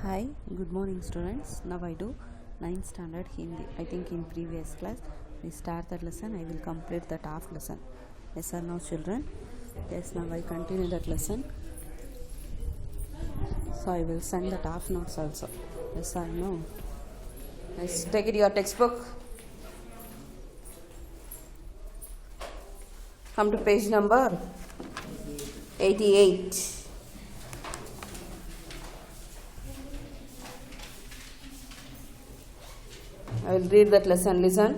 Hi, good morning students. Now I do 9th standard Hindi. I think in previous class we start that lesson. I will complete that half lesson. Yes or no children? Yes, now I continue that lesson. So I will send that half notes also. Yes or no? Yes, take it your textbook. Come to page number 88. I will read that lesson. Listen.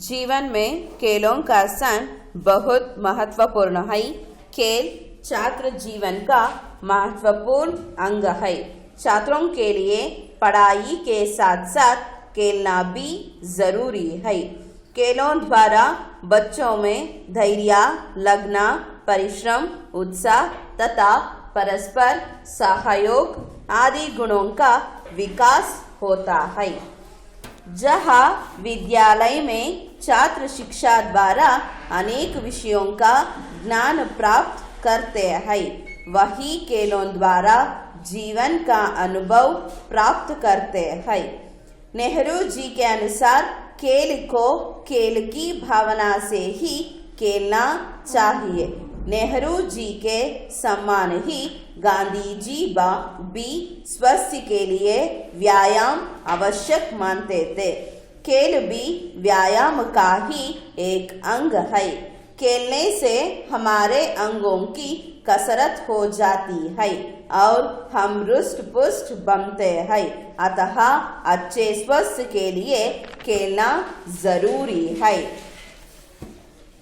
जीवन में खेलों का स्थान बहुत महत्वपूर्ण है. खेल छात्र जीवन का महत्वपूर्ण अंग है. छात्रों के लिए पढ़ाई के साथ साथ खेलना भी जरूरी है. खेलों द्वारा बच्चों में धैर्य, लगन, परिश्रम, उत्साह तथा परस्पर सहयोग आदि गुणों का विकास होता है. जहाँ विद्यालय में छात्र शिक्षा द्वारा अनेक विषयों का ज्ञान प्राप्त करते हैं, वही खेलों द्वारा जीवन का अनुभव प्राप्त करते हैं. नेहरू जी के अनुसार खेल को खेल की भावना से ही खेलना चाहिए. नेहरू जी के समान ही गांधी जी भी स्वास्थ्य के लिए व्यायाम आवश्यक मानते थे. खेल भी व्यायाम का ही एक अंग है. खेलने से हमारे अंगों की कसरत हो जाती है और हम रुष्ट पुष्ट बनते हैं. अतः अच्छे स्वास्थ्य के लिए खेलना जरूरी है.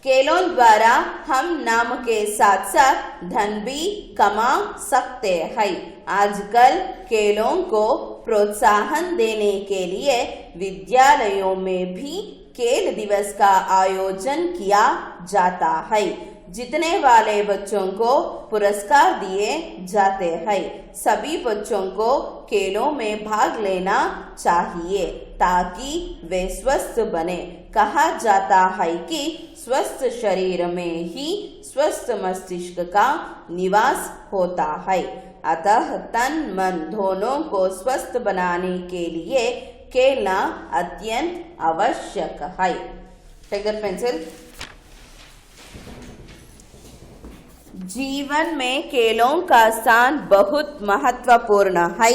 खेलों द्वारा हम नाम के साथ साथ धन भी कमा सकते हैं. आजकल खेलों को प्रोत्साहन देने के लिए विद्यालयों में भी खेल दिवस का आयोजन किया जाता है. जीतने वाले बच्चों को पुरस्कार दिए जाते हैं. सभी बच्चों को खेलों में भाग लेना चाहिए ताकि वे स्वस्थ बने. कहा जाता है कि स्वस्थ शरीर में ही स्वस्थ मस्तिष्क का निवास होता है. अतः तन मन दोनों को स्वस्थ बनाने के लिए खेलना अत्यंत आवश्यक है. Take that pencil. जीवन में खेलों का स्थान बहुत महत्वपूर्ण है.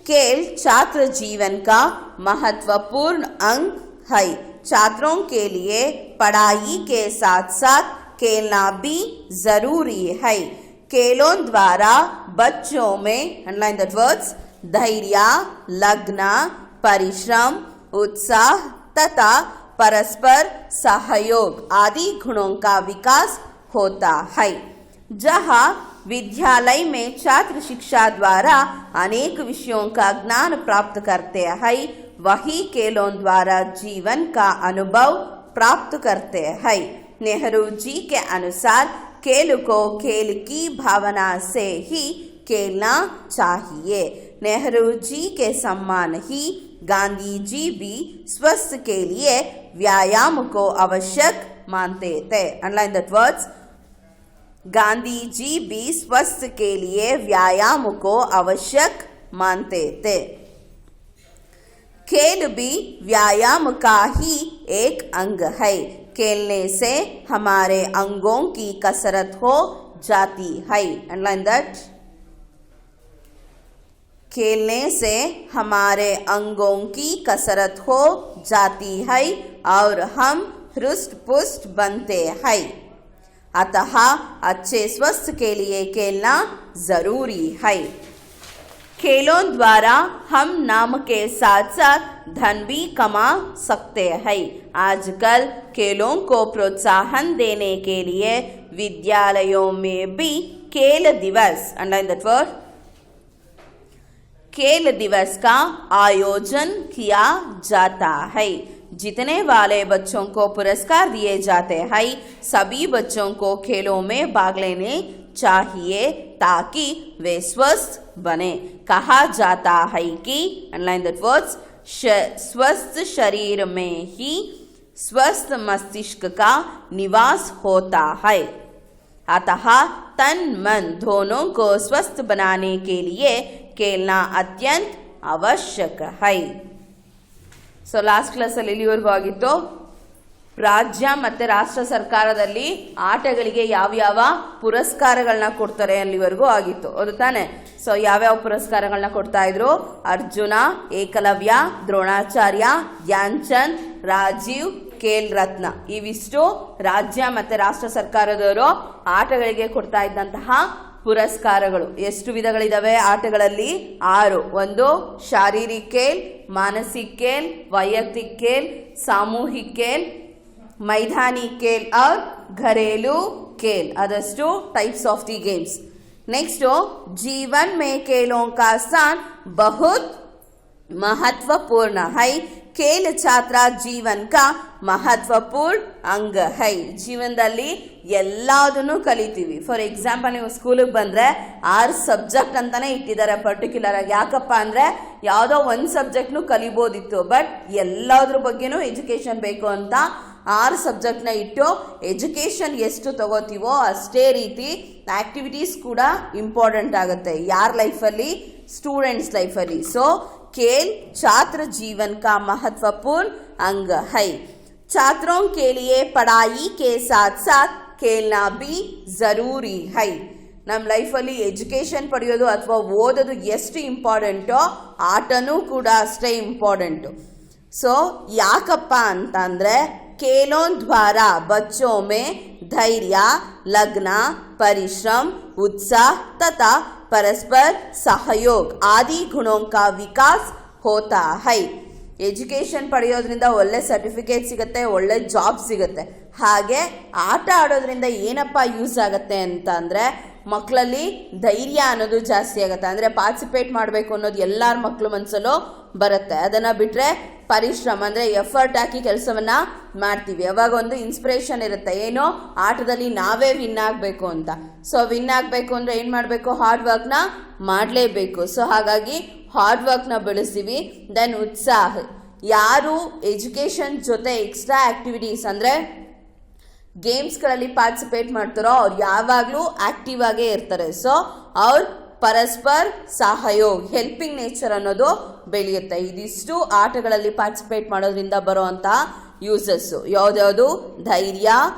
खेल छात्र जीवन का महत्वपूर्ण अंग है. छात्रों के लिए पढ़ाई के साथ साथ खेलना भी जरूरी है. खेलों द्वारा बच्चों में अंडरलाइन दैट वर्ड्स धैर्य, लगन, परिश्रम, उत्साह तथा परस्पर सहयोग आदि गुणों का विकास होता है. जहाँ विद्यालय में छात्र शिक्षा द्वारा अनेक विषयों का ज्ञान प्राप्त करते हैं, वही खेलों द्वारा जीवन का अनुभव प्राप्त करते हैं. नेहरू जी के अनुसार खेल को खेल की भावना से ही खेलना चाहिए. नेहरू जी के समान ही गांधी जी भी स्वास्थ्य के लिए व्यायाम को आवश्यक मानते थे. Underline that words. Gandhi ji भी स्वास्थ्य के लिए व्यायाम को आवश्यक मानते थे. खेल भी व्यायाम का ही एक अंग है. खेलने से हमारे अंगों की कसरत हो जाती है. Underline that. खेलने से हमारे अंगों की कसरत हो जाती है और हम हृष्ट पुष्ट बनते हैं. अतः अच्छे स्वास्थ्य के लिए खेलना जरूरी है. खेलों द्वारा हम नाम के साथ साथ धन भी कमा सकते हैं. आजकल खेलों को प्रोत्साहन देने के लिए विद्यालयों में भी खेल दिवस अंडरलाइन दैट वर्ड खेल दिवस का आयोजन किया जाता है. जीतने वाले बच्चों को पुरस्कार दिए जाते हैं. सभी बच्चों को खेलों में भाग लेने चाहिए ताकि वे स्वस्थ बने. कहा जाता है कि अंडरलाइन दैट वर्ड्स स्वस्थ शरीर में ही स्वस्थ मस्तिष्क का निवास होता है. अतः तन मन दोनों को स्वस्थ बनाने के लिए खेलना अत्यंत ಅವಶ್ಯಕ ಹೈ. ಸೊ ಲಾಸ್ಟ್ ಕ್ಲಾಸಲ್ಲಿ ಇಲ್ಲಿವರೆಗೂ ಆಗಿತ್ತು. ರಾಜ್ಯ ಮತ್ತು ರಾಷ್ಟ್ರ ಸರ್ಕಾರದಲ್ಲಿ ಆಟಗಳಿಗೆ ಯಾವ್ಯಾವ ಪುರಸ್ಕಾರಗಳನ್ನ ಕೊಡ್ತಾರೆ ಅಲ್ಲಿವರೆಗೂ ಆಗಿತ್ತು, ಹೌದು ತಾನೆ. ಸೊ ಯಾವ್ಯಾವ ಪುರಸ್ಕಾರಗಳನ್ನ ಕೊಡ್ತಾ ಇದ್ರು? ಅರ್ಜುನ, ಏಕಲವ್ಯ, ದ್ರೋಣಾಚಾರ್ಯ, ಧ್ಯಾನ್ ಚಂದ್, ರಾಜೀವ್, ಖೇಲ್ ರತ್ನ. ಇವಿಷ್ಟು ರಾಜ್ಯ ಮತ್ತು ರಾಷ್ಟ್ರ ಸರ್ಕಾರದವರು ಆಟಗಳಿಗೆ ಕೊಡ್ತಾ ಇದ್ದಂತಹ ಪುರಸ್ಕಾರಗಳು. ಎಷ್ಟು ವಿಧಗಳಿದಾವೆ ಆಟಗಳಲ್ಲಿ? 6. ಒಂದು ಶಾರೀರಿಕ ಖೇಲ್, ಮಾನಸಿಕ ಖೇಲ್, ವೈಯಕ್ತಿಕ ಖೇಲ್, ಸಾಮೂಹಿಕ ಖೇಲ್, मैदानी खेल और घरेलू खेल. आदಷ್ಟು types of the games. Next, जीवन में खेलों का स्थान बहुत महत्वपूर्ण है. खेल छात्र जीवन का महत्वपूर्ण अंग है. ಜೀವನದಲ್ಲಿ ಎಲ್ಲದನ್ನು ಕಲಿತೀವಿ. ಫಾರ್ ಎಕ್ಸಾಂಪಲ್, ನೀವು ಸ್ಕೂಲಿಗೆ ಬಂದರೆ 6 ಸಬ್ಜೆಕ್ಟ್ ಅಂತಾನೆ ಇಟ್ಟಿದ್ದಾರೆ ಪರ್ಟಿಕ್ಯುಲರ್ ಆಗಿ. ಯಾಕಪ್ಪ ಅಂದರೆ ಯಾವುದೋ ಒಂದು ಸಬ್ಜೆಕ್ಟ್ನು ಕಲಿಬೋದಿತ್ತು, ಬಟ್ ಎಲ್ಲದ್ರ ಬಗ್ಗೆನೂ ಎಜುಕೇಷನ್ ಬೇಕು ಅಂತ 6 ಸಬ್ಜೆಕ್ಟ್ನ ಇಟ್ಟು ಎಜುಕೇಷನ್ ಎಷ್ಟು ತಗೋತೀವೋ ಅಷ್ಟೇ ರೀತಿ ಆಕ್ಟಿವಿಟೀಸ್ ಕೂಡ ಇಂಪಾರ್ಟೆಂಟ್ ಆಗುತ್ತೆ ಯಾರ ಲೈಫಲ್ಲಿ? ಸ್ಟೂಡೆಂಟ್ಸ್ ಲೈಫಲ್ಲಿ. ಸೊ खेल छात्र जीवन का महत्वपूर्ण अंग है. छात्रों के लिए पढ़ाई के साथ साथ खेलना भी जरूरी है. ನಮ್ಮ ಲೈಫಲ್ಲಿ ಎಜುಕೇಷನ್ ಪಡೆಯೋದು ಅಥವಾ ಓದೋದು ಎಷ್ಟು ಇಂಪಾರ್ಟೆಂಟೋ ಆಟನೂ ಕೂಡ ಅಷ್ಟೇ ಇಂಪಾರ್ಟೆಂಟು. ಸೊ ಯಾಕಪ್ಪ ಅಂತಂದರೆ खेलों द्वारा बच्चों में धैर्य, लगन, परिश्रम, उत्साह तथा परस्पर सहयोग आदि गुणों का विकास होता है. ಎಜುಕೇಷನ್ ಪಡೆಯೋದ್ರಿಂದ ಒಳ್ಳೆ ಸರ್ಟಿಫಿಕೇಟ್ ಸಿಗುತ್ತೆ, ಒಳ್ಳೆ ಜಾಬ್ ಸಿಗುತ್ತೆ. ಹಾಗೆ ಆಟ ಆಡೋದ್ರಿಂದ ಏನಪ್ಪ ಯೂಸ್ ಆಗುತ್ತೆ ಅಂತ ಅಂದರೆ ಮಕ್ಕಳಲ್ಲಿ ಧೈರ್ಯ ಅನ್ನೋದು ಜಾಸ್ತಿ ಆಗುತ್ತೆ. ಅಂದರೆ ಪಾರ್ಟಿಸಿಪೇಟ್ ಮಾಡಬೇಕು ಅನ್ನೋದು ಎಲ್ಲರ ಮಕ್ಕಳು ಮನಸ್ಸಲ್ಲೂ ಬರುತ್ತೆ. ಅದನ್ನು ಬಿಟ್ಟರೆ ಪರಿಶ್ರಮ ಅಂದರೆ ಎಫರ್ಟ್ ಹಾಕಿ ಕೆಲಸವನ್ನು ಮಾಡ್ತೀವಿ. ಅವಾಗ ಒಂದು ಇನ್ಸ್ಪಿರೇಷನ್ ಇರುತ್ತೆ, ಏನೋ ಆಟದಲ್ಲಿ ನಾವೇ ವಿನ್ ಆಗಬೇಕು ಅಂತ. ಸೊ ವಿನ್ ಆಗಬೇಕು ಅಂದರೆ ಏನು ಮಾಡಬೇಕು? ಹಾರ್ಡ್ ವರ್ಕ್ನ ಮಾಡಲೇಬೇಕು. ಸೊ ಹಾಗಾಗಿ ಹಾರ್ಡ್ ವರ್ಕ್ನ ಬೆಳೆಸ್ತೀವಿ. ದೆನ್ ಉತ್ಸಾಹ, ಯಾರು ಎಜುಕೇಷನ್ ಜೊತೆ ಎಕ್ಸ್ಟ್ರಾ ಆ್ಯಕ್ಟಿವಿಟೀಸ್ ಅಂದರೆ ಗೇಮ್ಸ್ಗಳಲ್ಲಿ ಪಾರ್ಟಿಸಿಪೇಟ್ ಮಾಡ್ತಾರೋ ಅವ್ರು ಯಾವಾಗಲೂ ಆ್ಯಕ್ಟಿವ್ ಆಗೇ ಇರ್ತಾರೆ. ಸೊ ಅವ್ರು ಪರಸ್ಪರ ಸಹಯೋಗ, ಹೆಲ್ಪಿಂಗ್ ನೇಚರ್ ಅನ್ನೋದು ಬೆಳೆಯುತ್ತೆ. ಇದಿಷ್ಟು ಆಟಗಳಲ್ಲಿ ಪಾರ್ಟಿಸಿಪೇಟ್ ಮಾಡೋದ್ರಿಂದ ಬರೋವಂಥ ಯೂಸಸ್ಸು ಯಾವ್ದ್ಯಾವುದು? ಧೈರ್ಯ,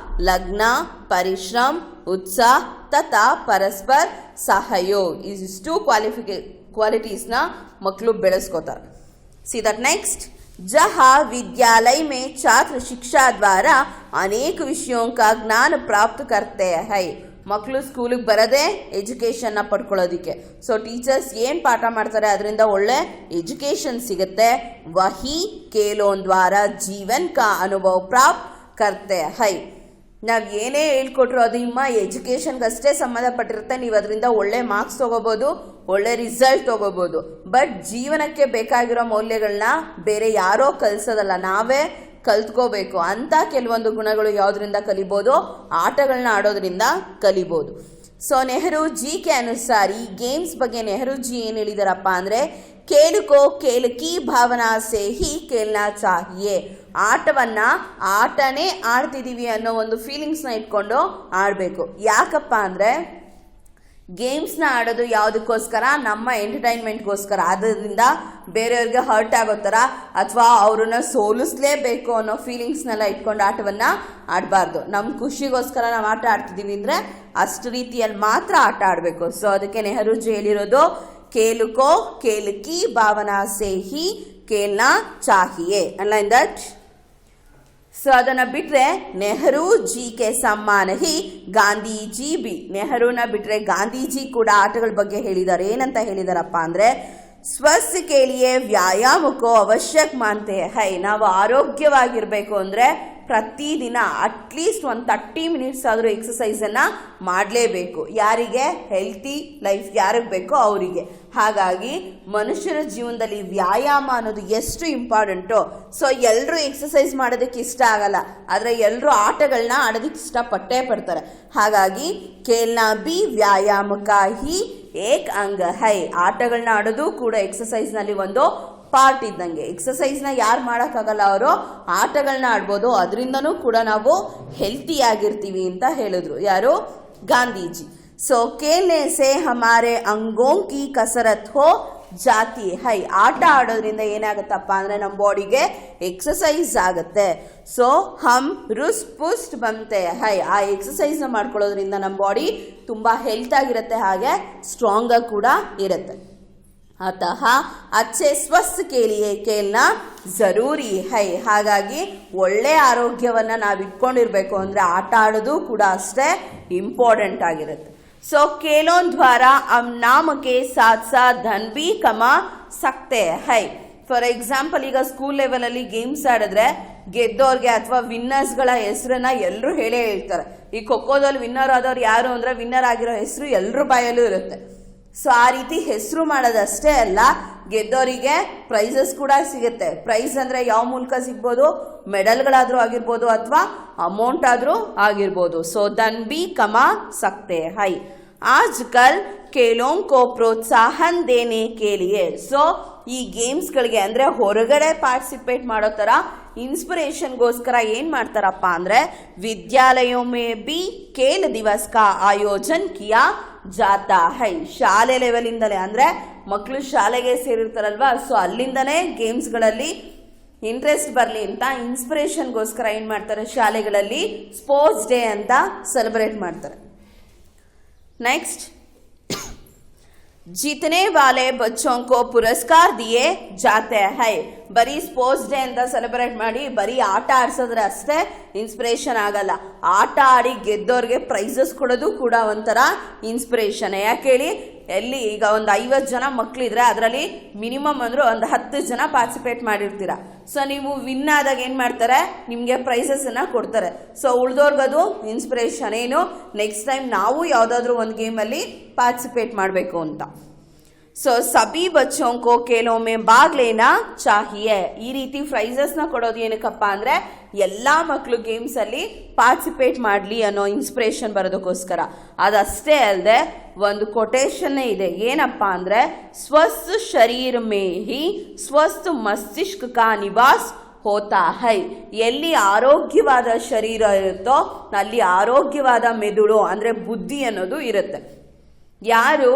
ಲಗ್ನ, ಪರಿಶ್ರಮ, ಉತ್ಸಾಹ ತಥಾ ಪರಸ್ಪರ ಸಹಯೋಗ. ಇದಿಷ್ಟು क्वालिटीज़ मಕ್ಕಳು ಬೆಳೆಸ್ಕೋತಾರೆ. सी दैट नेक्स्ट, जहाँ विद्यालय में छात्र शिक्षा द्वारा अनेक विषयों का ज्ञान प्राप्त करते हैं. ಮಕ್ಕಳು ಸ್ಕೂಲಿಗೆ ಬರೋದೇ ಎಜುಕೇಷನ್ನ ಪಡ್ಕೊಳ್ಳೋದಕ್ಕೆ. ಸೊ ಟೀಚರ್ಸ್ ಏನು ಪಾಠ ಮಾಡ್ತಾರೆ ಅದರಿಂದ ಒಳ್ಳೆ ಎಜುಕೇಷನ್ ಸಿಗುತ್ತೆ. ವಹಿ ಕೇಲೋನ್ ದ್ವಾರ ಜೀವನ್ ಕಾ ಅನುಭವ ಪ್ರಾಪ್ತ ಕರ್ತೆ ಹೈ. ನಾವು ಏನೇ ಹೇಳ್ಕೊಟ್ರು ಅದು ನಿಮ್ಮ ಎಜುಕೇಷನ್ಗೆ ಅಷ್ಟೇ ಸಂಬಂಧಪಟ್ಟಿರುತ್ತೆ. ನೀವು ಅದರಿಂದ ಒಳ್ಳೆ ಮಾರ್ಕ್ಸ್ ತೊಗೋಬೋದು, ಒಳ್ಳೆ ರಿಸಲ್ಟ್ ತೊಗೋಬೋದು. ಬಟ್ ಜೀವನಕ್ಕೆ ಬೇಕಾಗಿರೋ ಮೌಲ್ಯಗಳನ್ನ ಬೇರೆ ಯಾರೋ ಕಲಿಸೋದಲ್ಲ, ನಾವೇ ಕಲ್ತ್ಕೋಬೇಕು. ಅಂತ ಕೆಲವೊಂದು ಗುಣಗಳು ಯಾವುದರಿಂದ ಕಲಿಬೋದು? ಆಟಗಳನ್ನ ಆಡೋದ್ರಿಂದ ಕಲಿಬೋದು. ಸೊ ನೆಹರು ಜಿ ಕೆ ಅನುಸಾರ ಈ ಗೇಮ್ಸ್ ಬಗ್ಗೆ ನೆಹರು ಜಿ ಏನು ಹೇಳಿದಾರಪ್ಪ ಅಂದರೆ ಕೇಳುಕೋ ಕೇಳಕಿ ಭಾವನಾ ಸೇ ಹಿ ಕೇಳ್ನಾ ಚಾಹಿಯೇ. ಆಟವನ್ನು ಆಟನೇ ಆಡ್ತಿದ್ದೀವಿ ಅನ್ನೋ ಒಂದು ಫೀಲಿಂಗ್ಸ್ನ ಇಟ್ಕೊಂಡು ಆಡಬೇಕು. ಯಾಕಪ್ಪ ಅಂದರೆ ಗೇಮ್ಸ್ನ ಆಡೋದು ಯಾವುದಕ್ಕೋಸ್ಕರ? ನಮ್ಮ ಎಂಟರ್ಟೈನ್ಮೆಂಟ್ಗೋಸ್ಕರ. ಆದ್ದರಿಂದ ಬೇರೆಯವ್ರಿಗೆ ಹರ್ಟ್ ಆಗೋ ಥರ ಅಥವಾ ಅವ್ರನ್ನ ಸೋಲಿಸ್ಲೇಬೇಕು ಅನ್ನೋ ಫೀಲಿಂಗ್ಸ್ನೆಲ್ಲ ಇಟ್ಕೊಂಡು ಆಟವನ್ನು ಆಡಬಾರ್ದು. ನಮ್ಮ ಖುಷಿಗೋಸ್ಕರ ನಾವು ಆಟ ಆಡ್ತಿದ್ದೀವಿ ಅಂದರೆ ಅಷ್ಟು ರೀತಿಯಲ್ಲಿ ಮಾತ್ರ ಆಟ ಆಡಬೇಕು. ಸೊ ಅದಕ್ಕೆ ನೆಹರೂಜಿ ಹೇಳಿರೋದು ಕೇಳುಕೋ ಕೇಳುಕಿ ಭಾವನಾ ಸೇ ಹಿ ಕೇಳ್ನಾ ಚಾಹಿಯೇ. Underline that. ಸೊ ಅದನ್ನು ಬಿಟ್ಟರೆ ನೆಹರು ಜಿ ಕೆ ಸಮ್ಮಾನ ಹಿ ಗಾಂಧೀಜಿ ಬಿ. ನೆಹರೂನ ಬಿಟ್ಟರೆ ಗಾಂಧೀಜಿ ಕೂಡ ಆಟಗಳ ಬಗ್ಗೆ ಹೇಳಿದ್ದಾರೆ. ಏನಂತ ಹೇಳಿದಾರಪ್ಪ ಅಂದರೆ ಸ್ವಸ್ಥ ಕೇಳಿಯೇ ವ್ಯಾಯಾಮಕ್ಕೋ ಅವಶ್ಯಕ ಮಾನ್ತೆ ಹೈ. ನಾವು ಆರೋಗ್ಯವಾಗಿರಬೇಕು ಅಂದರೆ ಪ್ರತಿದಿನ ಅಟ್ಲೀಸ್ಟ್ ಒಂದು 30 ಮಿನಿಟ್ಸ್ ಆದರೂ ಎಕ್ಸಸೈಸನ್ನು ಮಾಡಲೇಬೇಕು. ಯಾರಿಗೆ? ಹೆಲ್ತಿ ಲೈಫ್ ಯಾರಿಗೆ ಬೇಕೋ ಅವರಿಗೆ. ಹಾಗಾಗಿ ಮನುಷ್ಯನ ಜೀವನದಲ್ಲಿ ವ್ಯಾಯಾಮ ಅನ್ನೋದು ಎಷ್ಟು ಇಂಪಾರ್ಟೆಂಟು. ಸೊ ಎಲ್ಲರೂ ಎಕ್ಸಸೈಸ್ ಮಾಡೋದಕ್ಕೆ ಇಷ್ಟ ಆಗಲ್ಲ, ಆದರೆ ಎಲ್ಲರೂ ಆಟಗಳನ್ನ ಆಡೋದಕ್ಕೆ ಇಷ್ಟಪಟ್ಟೇ ಪಡ್ತಾರೆ. ಹಾಗಾಗಿ ಕೇಲ್ನಾ ಬಿ ವ್ಯಾಯಾಮಕ್ಕಾಗಿ ಏಕ್ ಅಂಗ ಹೈ. ಆಟಗಳನ್ನ ಆಡೋದು ಕೂಡ ಎಕ್ಸಸೈಸ್ನಲ್ಲಿ ಒಂದು ಪಾರ್ಟ್ ಇದ್ದಂಗೆ. ಎಕ್ಸಸೈಸ್ನ ಯಾರು ಮಾಡೋಕ್ಕಾಗಲ್ಲ, ಅವರು ಆಟಗಳನ್ನ ಆಡ್ಬೋದು. ಅದರಿಂದನೂ ಕೂಡ ನಾವು ಹೆಲ್ತಿಯಾಗಿರ್ತೀವಿ ಅಂತ ಹೇಳಿದ್ರು. ಯಾರು? ಗಾಂಧೀಜಿ. ಸೊ खेलने से हमारे अंगों की कसरत हो ಜಾತಿ ಹೈ. ಆಟ ಆಡೋದ್ರಿಂದ ಏನಾಗುತ್ತಪ್ಪ ಅಂದರೆ ನಮ್ಮ ಬಾಡಿಗೆ ಎಕ್ಸಸೈಸ್ ಆಗುತ್ತೆ. ಸೊ ಹಮ್ ರುಸ್ಟ್ ಪುಸ್ಟ್ ಬಂತೆ ಹೈ. ಆ ಎಕ್ಸಸೈಸ್ನ ಮಾಡ್ಕೊಳ್ಳೋದ್ರಿಂದ ನಮ್ಮ ಬಾಡಿ ತುಂಬ ಹೆಲ್ತ್ ಆಗಿರುತ್ತೆ, ಹಾಗೆ ಸ್ಟ್ರಾಂಗಾಗಿ ಕೂಡ ಇರುತ್ತೆ. अतः अच्छे स्वास्थ्य के लिए खेलना ज़रूरी है. ಹಾಗಾಗಿ ಒಳ್ಳೆ ಆರೋಗ್ಯವನ್ನು ನಾವು ಇಟ್ಕೊಂಡಿರಬೇಕು ಅಂದರೆ ಆಟ ಆಡೋದು ಕೂಡ ಅಷ್ಟೇ ಇಂಪಾರ್ಟೆಂಟ್ ಆಗಿರುತ್ತೆ. ಸೊ खेलों द्वारा हम नाम के साथ साथ धन भी कमा सकते हैं. ಫಾರ್ ಎಕ್ಸಾಂಪಲ್, ಈಗ ಸ್ಕೂಲ್ ಲೆವೆಲಲ್ಲಿ ಗೇಮ್ಸ್ ಆಡಿದ್ರೆ ಗೆದ್ದೋರ್ಗೆ ಅಥವಾ ವಿನ್ನರ್ಸ್ಗಳ ಹೆಸರನ್ನ ಎಲ್ಲರೂ ಹೇಳೇ ಹೇಳ್ತಾರೆ. ಈ ಖೋಖೋದಲ್ಲಿ ವಿನ್ನರ್ ಆದವ್ರು ಯಾರು ಅಂದರೆ ವಿನ್ನರ್ ಆಗಿರೋ ಹೆಸರು ಎಲ್ಲರ ಬಾಯಲ್ಲೂ ಇರುತ್ತೆ. ಸೊ ಆ ರೀತಿ ಹೆಸರು ಮಾಡೋದಷ್ಟೇ ಅಲ್ಲ, ಗೆದ್ದವರಿಗೆ ಪ್ರೈಸಸ್ ಕೂಡ ಸಿಗುತ್ತೆ. ಪ್ರೈಸ್ ಅಂದರೆ ಯಾವ ಮೂಲಕ ಸಿಗ್ಬೋದು? ಮೆಡಲ್ಗಳಾದರೂ ಆಗಿರ್ಬೋದು ಅಥವಾ ಅಮೌಂಟ್ ಆದರೂ ಆಗಿರ್ಬೋದು. ಸೊ धन भी कमा सकते हैं. आजकल खेलों को प्रोत्साहन देने के लिए ಸೊ ಈ ಗೇಮ್ಸ್ಗಳಿಗೆ ಅಂದರೆ ಹೊರಗಡೆ ಪಾರ್ಟಿಸಿಪೇಟ್ ಮಾಡೋ ಥರ ಇನ್ಸ್ಪಿರೇಷನ್ಗೋಸ್ಕರ ಏನು ಮಾಡ್ತಾರಪ್ಪ ಅಂದರೆ ವಿದ್ಯಾಲಯ ಮೇ ಬಿ ಖೇಲ್ ದಿವಸ್ ಕಾ ಆಯೋಜನ್ ಕಿಯಾ ಜಾತಾ ಹೈ. ಶಾಲೆ ಲೆವೆಲಿಂದಲೇ ಅಂದರೆ ಮಕ್ಕಳು ಶಾಲೆಗೆ ಸೇರಿರ್ತಾರಲ್ವ, ಸೊ ಅಲ್ಲಿಂದನೇ ಗೇಮ್ಸ್ಗಳಲ್ಲಿ ಇಂಟ್ರೆಸ್ಟ್ ಬರಲಿ ಅಂತ ಇನ್ಸ್ಪಿರೇಷನ್ಗೋಸ್ಕರ ಏನು ಮಾಡ್ತಾರೆ, ಶಾಲೆಗಳಲ್ಲಿ ಸ್ಪೋರ್ಟ್ಸ್ ಡೇ ಅಂತ ಸೆಲೆಬ್ರೇಟ್ ಮಾಡ್ತಾರೆ. ನೆಕ್ಸ್ಟ್, जीतने वाले बच्चों को पुरस्कार दिए जाते हैं. ಬರೀ ಸ್ಪೋರ್ಟ್ಸ್ ಡೇ ಅಂತ ಸೆಲೆಬ್ರೇಟ್ ಮಾಡಿ ಬರೀ ಆಟ ಆಡ್ಸೋದ್ರೆ ಅಷ್ಟೇ ಇನ್ಸ್ಪಿರೇಷನ್ ಆಗಲ್ಲ. ಆಟ ಆಡಿ ಗೆದ್ದೋರ್ಗೆ ಪ್ರೈಸಸ್ ಕೊಡೋದು ಕೂಡ ಒಂಥರ ಇನ್ಸ್ಪಿರೇಷನ್. ಯಾಕೆ ಹೇಳಿ, ಎಲ್ಲಿ ಈಗ ಒಂದು 50 ಜನ ಮಕ್ಕಳಿದ್ರೆ ಅದರಲ್ಲಿ ಮಿನಿಮಮ್ ಅಂದ್ರೆ ಒಂದು 10 ಜನ ಪಾರ್ಟಿಸಿಪೇಟ್ ಮಾಡಿರ್ತೀರ. ಸೊ ನೀವು ವಿನ್ ಆದಾಗ ಏನು ಮಾಡ್ತಾರೆ, ನಿಮಗೆ ಪ್ರೈಸಸ್ಸನ್ನು ಕೊಡ್ತಾರೆ. ಸೊ ಉಳಿದೋರ್ಗದು ಇನ್ಸ್ಪಿರೇಷನ್. ಏನು, ನೆಕ್ಸ್ಟ್ ಟೈಮ್ ನಾವು ಯಾವುದಾದ್ರೂ ಒಂದು ಗೇಮಲ್ಲಿ ಪಾರ್ಟಿಸಿಪೇಟ್ ಮಾಡಬೇಕು ಅಂತ. ಸೊ ಸಭಿ ಬಚ್ಚೋं को खेलों में भाग लेना चाहिए. ಈ ರೀತಿ ಪ್ರೈಸಸ್ನ ಕೊಡೋದು ಏನಕ್ಕಪ್ಪ ಅಂದರೆ ಎಲ್ಲ ಮಕ್ಕಳು ಗೇಮ್ಸಲ್ಲಿ ಪಾರ್ಟಿಸಿಪೇಟ್ ಮಾಡಲಿ ಅನ್ನೋ ಇನ್ಸ್ಪಿರೇಷನ್ ಬರೋದಕ್ಕೋಸ್ಕರ. ಅದಷ್ಟೇ ಅಲ್ಲದೆ ಒಂದು ಕೊಟೇಶನ್ನೇ ಇದೆ. ಏನಪ್ಪ ಅಂದರೆ ಸ್ವಸ್ಥ ಶರೀರ ಮೇ ಹಿ ಸ್ವಸ್ಥ ಮಸ್ತಿಷ್ಕ ಕಾ ನಿವಾಸ್ ಹೋತಾ ಹೈ. ಎಲ್ಲಿ ಆರೋಗ್ಯವಾದ ಶರೀರ ಇರುತ್ತೋ ಅಲ್ಲಿ ಆರೋಗ್ಯವಾದ ಮೆದುಳು ಅಂದರೆ ಬುದ್ಧಿ ಅನ್ನೋದು ಇರುತ್ತೆ. ಯಾರು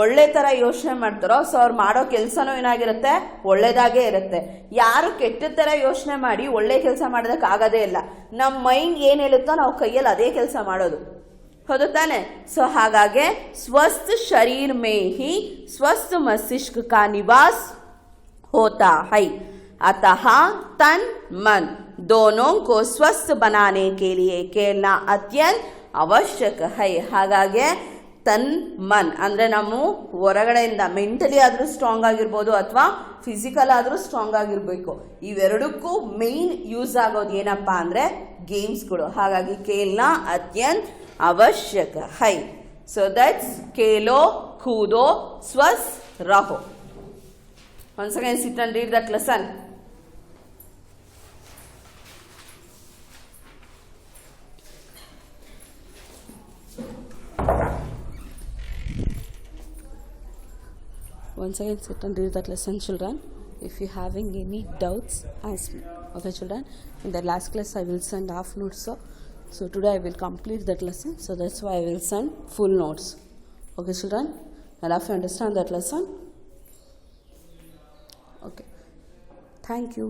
ಒಳ್ಳೆ ಥರ ಯೋಚನೆ ಮಾಡ್ತಾರೋ ಸೊ ಅವ್ರು ಮಾಡೋ ಕೆಲಸನೂ ಏನಾಗಿರುತ್ತೆ, ಒಳ್ಳೇದಾಗೇ ಇರುತ್ತೆ. ಯಾರು ಕೆಟ್ಟ ಥರ ಯೋಚನೆ ಮಾಡಿ ಒಳ್ಳೆ ಕೆಲಸ ಮಾಡೋದಕ್ಕಾಗೋದೇ ಇಲ್ಲ. ನಮ್ಮ ಮೈಂಡ್ ಏನು ಹೇಳುತ್ತೋ ನಾವು ಕೈಯಲ್ಲಿ ಅದೇ ಕೆಲಸ ಮಾಡೋದು, ಹೌದು ತಾನೆ? ಸೊ ಹಾಗಾಗಿ ಸ್ವಸ್ಥ ಶರೀರ ಮೇ ಹಿ ಸ್ವಸ್ಥ ಮಸ್ತಿಷ್ಕ ಕಾ ನಿವಾಸ್ ಹೋತಾ ಹೈ. अतः तन मन दोनों को स्वस्थ बनाने के लिए खेलना अत्यंत आवश्यक है. ಹಾಗಾಗಿ ತನ್ ಮನ್ ಅಂದರೆ ನಾವು ಹೊರಗಡೆಯಿಂದ ಮೆಂಟಲಿ ಆದರೂ ಸ್ಟ್ರಾಂಗ್ ಆಗಿರ್ಬೋದು ಅಥವಾ ಫಿಸಿಕಲ್ ಆದರೂ ಸ್ಟ್ರಾಂಗ್ ಆಗಿರಬೇಕು. ಇವೆರಡಕ್ಕೂ ಮೇನ್ ಯೂಸ್ ಆಗೋದು ಏನಪ್ಪ ಅಂದರೆ ಗೇಮ್ಸ್ಗಳು. ಹಾಗಾಗಿ ಖೇಲ್ನ ಅತ್ಯಂತ ಅವಶ್ಯಕ ಹೈ. ಸೊ ದಟ್ಸ್ ಖೇಲೋ ಕೂದೋ ಸ್ವಸ್ ರಹೋ. Once again sit and read that lesson. Once again sit and read that lesson, children. If you having any doubts, ask me. Okay, children. In the last class I will send half notes. So today I will complete that lesson. So that's why I will send full notes. Okay, children. I'll have to understand that lesson. Okay. Thank you.